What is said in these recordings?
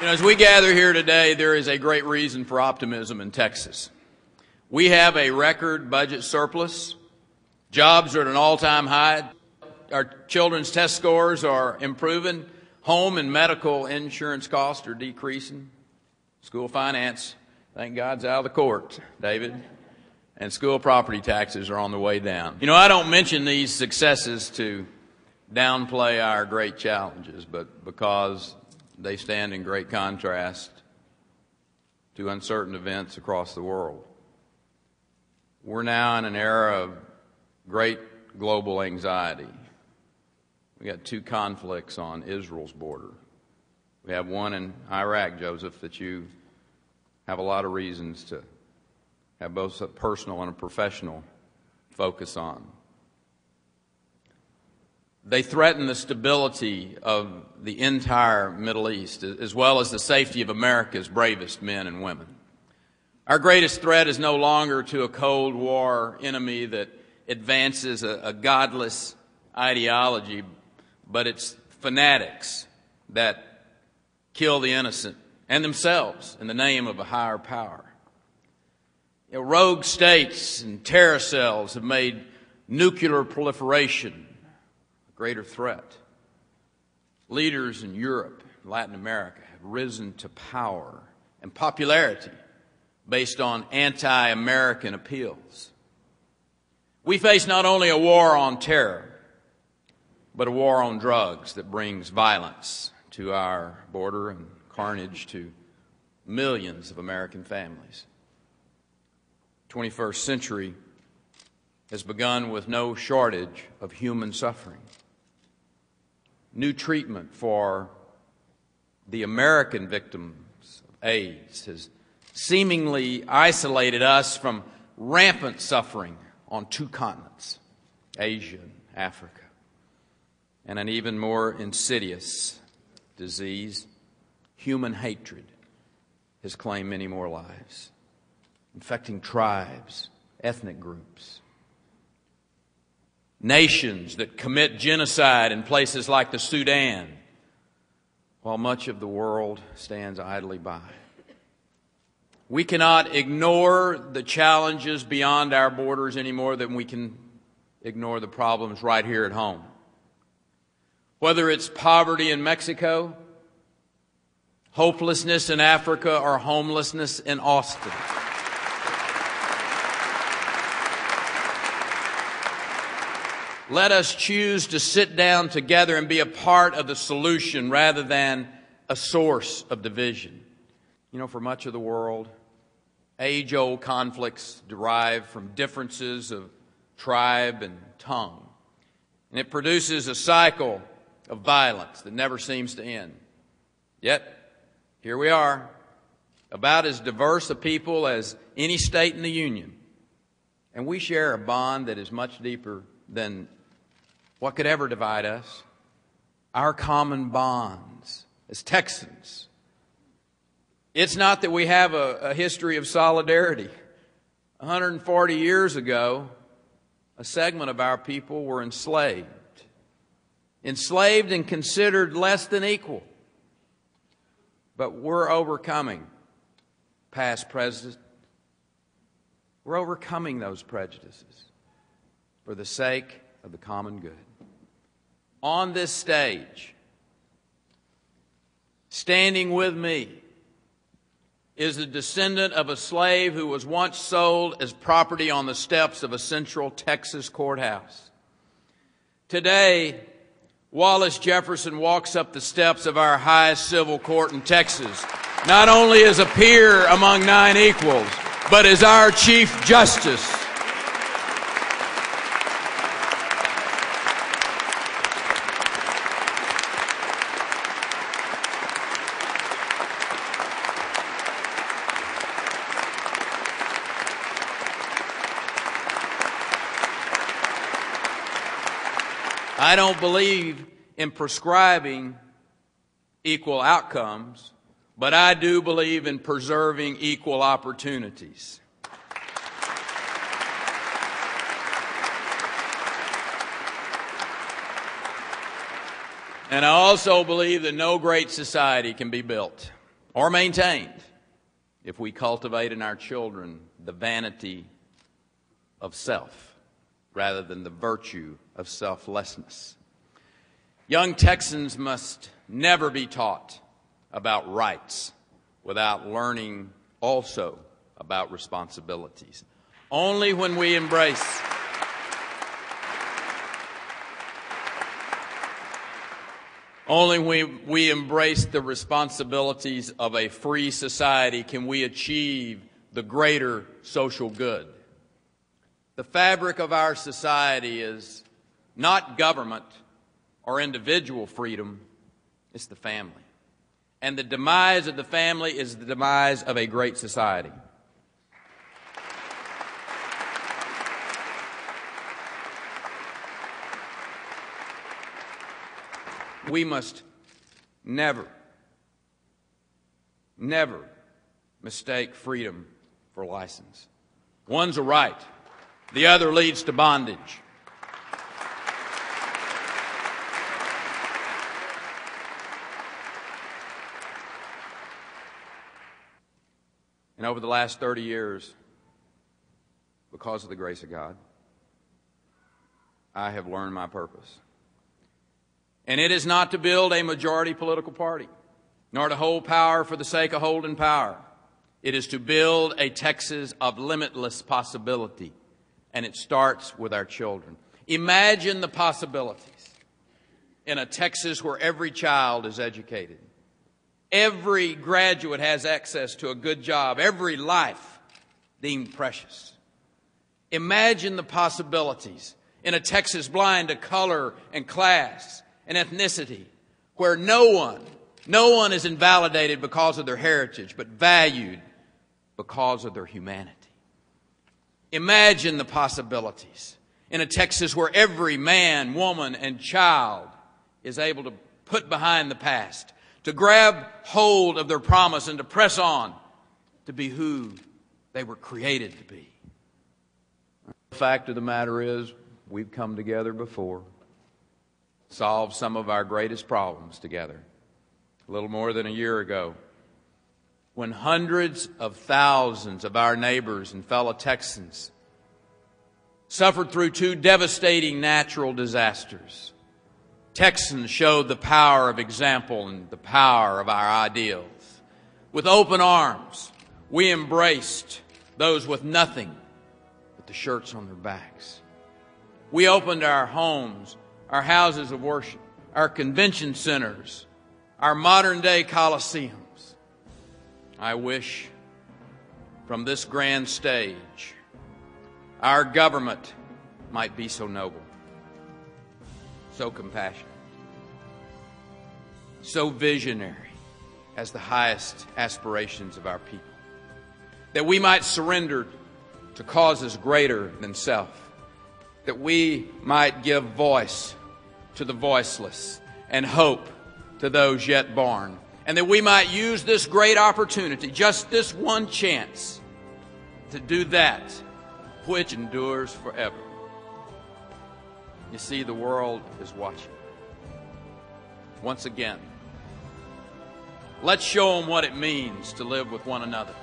As we gather here today, there is a great reason for optimism in Texas. We have a record budget surplus. Jobs are at an all-time high. Our children's test scores are improving. Home and medical insurance costs are decreasing. School finance, thank God's out of the court, David. And school property taxes are on the way down. I don't mention these successes to downplay our great challenges, but because they stand in great contrast to uncertain events across the world. We're now in an era of great global anxiety. We got two conflicts on Israel's border. We have one in Iraq, Joseph, that you have a lot of reasons to have both a personal and a professional focus on. They threaten the stability of the entire Middle East, as well as the safety of America's bravest men and women. Our greatest threat is no longer to a Cold War enemy that advances a godless ideology, but it's fanatics that kill the innocent and themselves in the name of a higher power. Rogue states and terror cells have made nuclear proliferation a greater threat. Leaders in Europe and Latin America have risen to power and popularity based on anti-American appeals. We face not only a war on terror, but a war on drugs that brings violence to our border and carnage to millions of American families. The 21st century has begun with no shortage of human suffering. New treatment for the American victims of AIDS has seemingly isolated us from rampant suffering on two continents, Asia and Africa, and an even more insidious disease, human hatred, has claimed many more lives, infecting tribes, ethnic groups, nations that commit genocide in places like the Sudan, while much of the world stands idly by. We cannot ignore the challenges beyond our borders any more than we can ignore the problems right here at home. Whether it's poverty in Mexico, hopelessness in Africa, or homelessness in Austin. Let us choose to sit down together and be a part of the solution rather than a source of division. For much of the world, age-old conflicts derive from differences of tribe and tongue. And it produces a cycle of violence that never seems to end. Yet, here we are, about as diverse a people as any state in the Union. And we share a bond that is much deeper than what could ever divide us. Our common bonds as Texans. It's not that we have a history of solidarity. 140 years ago, a segment of our people were enslaved. Enslaved and considered less than equal. But we're overcoming past, present. We're overcoming those prejudices for the sake of the common good. On this stage, standing with me, is the descendant of a slave who was once sold as property on the steps of a central Texas courthouse. Today, Wallace Jefferson walks up the steps of our highest civil court in Texas, not only as a peer among 9 equals, but as our Chief Justice. I don't believe in prescribing equal outcomes, but I do believe in preserving equal opportunities. And I also believe that no great society can be built or maintained if we cultivate in our children the vanity of self rather than the virtue of selflessness. Young Texans must never be taught about rights without learning also about responsibilities. Only when we embrace the responsibilities of a free society can we achieve the greater social good. The fabric of our society is not government or individual freedom, it's the family. And the demise of the family is the demise of a great society. We must never mistake freedom for license. One's a right, the other leads to bondage. And over the last 30 years, because of the grace of God, I have learned my purpose. And it is not to build a majority political party, nor to hold power for the sake of holding power. It is to build a Texas of limitless possibility, and it starts with our children. Imagine the possibilities in a Texas where every child is educated. Every graduate has access to a good job. Every life deemed precious. Imagine the possibilities in a Texas blind to color and class and ethnicity, where no one is invalidated because of their heritage, but valued because of their humanity. Imagine the possibilities in a Texas where every man, woman, and child is able to put behind the past, to grab hold of their promise and to press on to be who they were created to be. The fact of the matter is, we've come together before, solved some of our greatest problems together. A little more than a year ago, when hundreds of thousands of our neighbors and fellow Texans suffered through two devastating natural disasters, Texans showed the power of example and the power of our ideals. With open arms, we embraced those with nothing but the shirts on their backs. We opened our homes, our houses of worship, our convention centers, our modern-day coliseums. I wish from this grand stage our government might be so noble, so compassionate, so visionary as the highest aspirations of our people, that we might surrender to causes greater than self, that we might give voice to the voiceless and hope to those yet born, and that we might use this great opportunity, just this one chance, to do that which endures forever. You see, the world is watching. Once again, let's show them what it means to live with one another,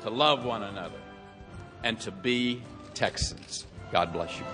to love one another, and to be Texans. God bless you.